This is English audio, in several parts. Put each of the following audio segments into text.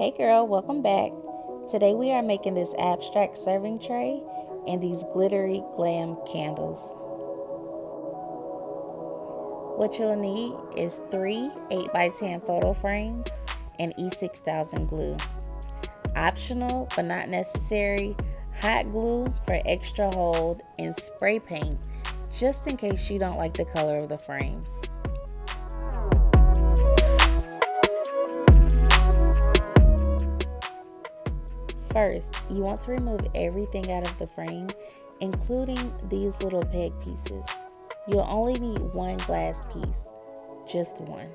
Hey girl, welcome back. Today we are making this abstract serving tray and these glittery glam candles. What you'll need is 3 8x10 photo frames and E6000 glue. Optional but not necessary, hot glue for extra hold and spray paint just in case you don't like the color of the frames. First, you want to remove everything out of the frame, including these little peg pieces. You'll only need one glass piece, just one.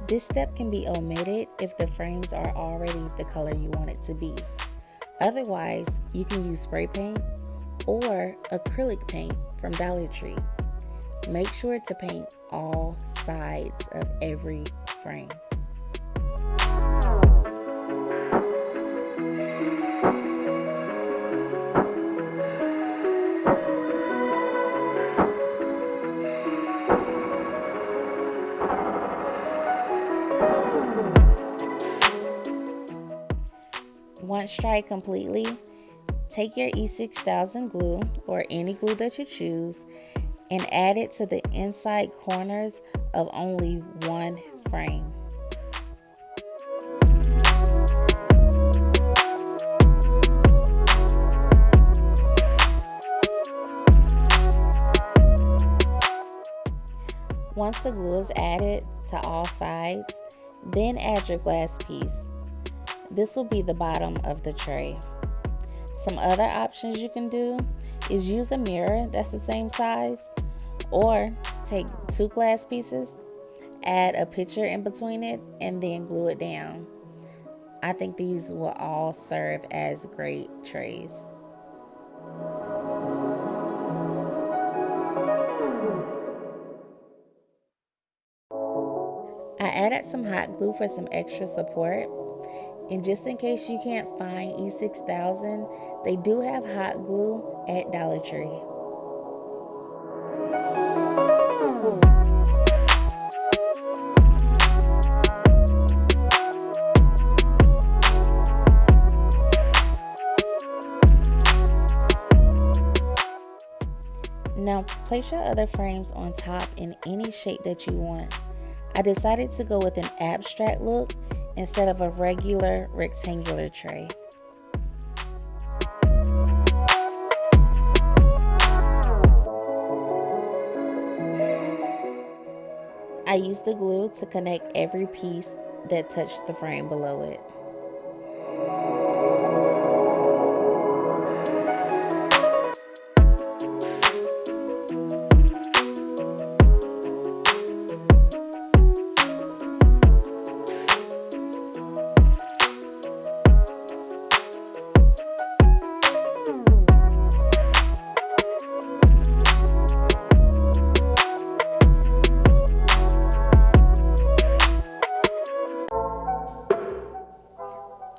This step can be omitted if the frames are already the color you want it to be. Otherwise, you can use spray paint or acrylic paint from Dollar Tree. Make sure to paint all sides of every frame. Once dried completely, take your E6000 glue or any glue that you choose and add it to the inside corners of only one frame. Once the glue is added to all sides, then add your glass piece. This will be the bottom of the tray. Some other options you can do is use a mirror that's the same size, or take 2 glass pieces, add a picture in between it, and then glue it down. I think these will all serve as great trays. I added some hot glue for some extra support. And just in case you can't find E6000, they do have hot glue at Dollar Tree. Now place your other frames on top in any shape that you want. I decided to go with an abstract look instead of a regular rectangular tray. I used the glue to connect every piece that touched the frame below it.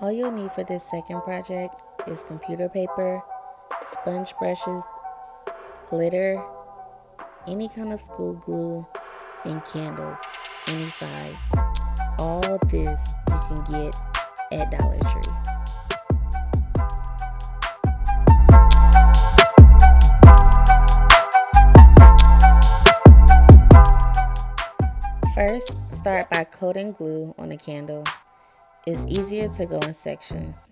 All you'll need for this second project is computer paper, sponge brushes, glitter, any kind of school glue, and candles, any size. All this you can get at Dollar Tree. First, start by coating glue on a candle. It's easier to go in sections.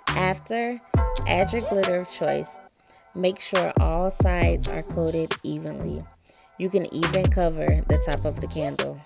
After, add your glitter of choice. Make sure all sides are coated evenly. You can even cover the top of the candle.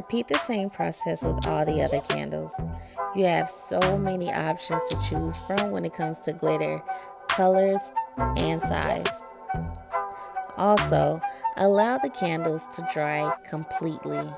Repeat the same process with all the other candles. You have so many options to choose from when it comes to glitter, colors, and size. Also, allow the candles to dry completely.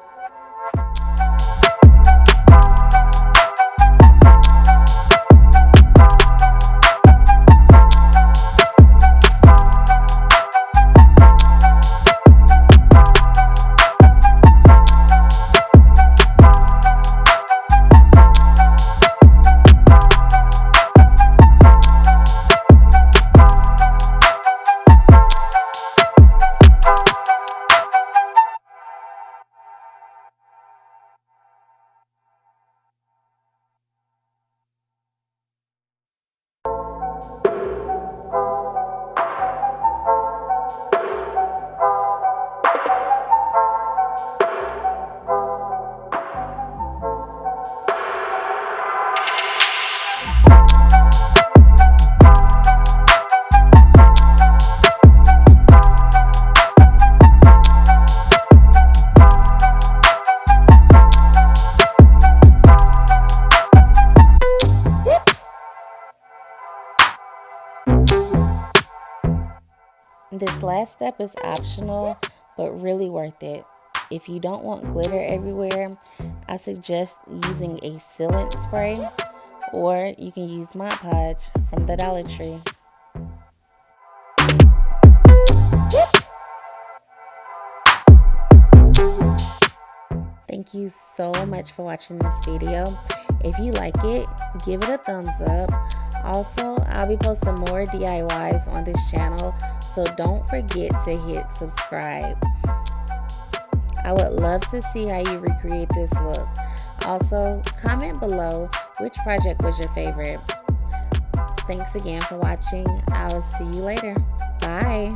This last step is optional, but really worth it. If you don't want glitter everywhere, I suggest using a sealant spray, or you can use Mod Podge from the Dollar Tree. Thank you so much for watching this video. If you like it, give it a thumbs up. Also, I'll be posting more DIYs on this channel, so don't forget to hit subscribe. I would love to see how you recreate this look. Also, comment below which project was your favorite. Thanks again for watching. I will see you later. Bye.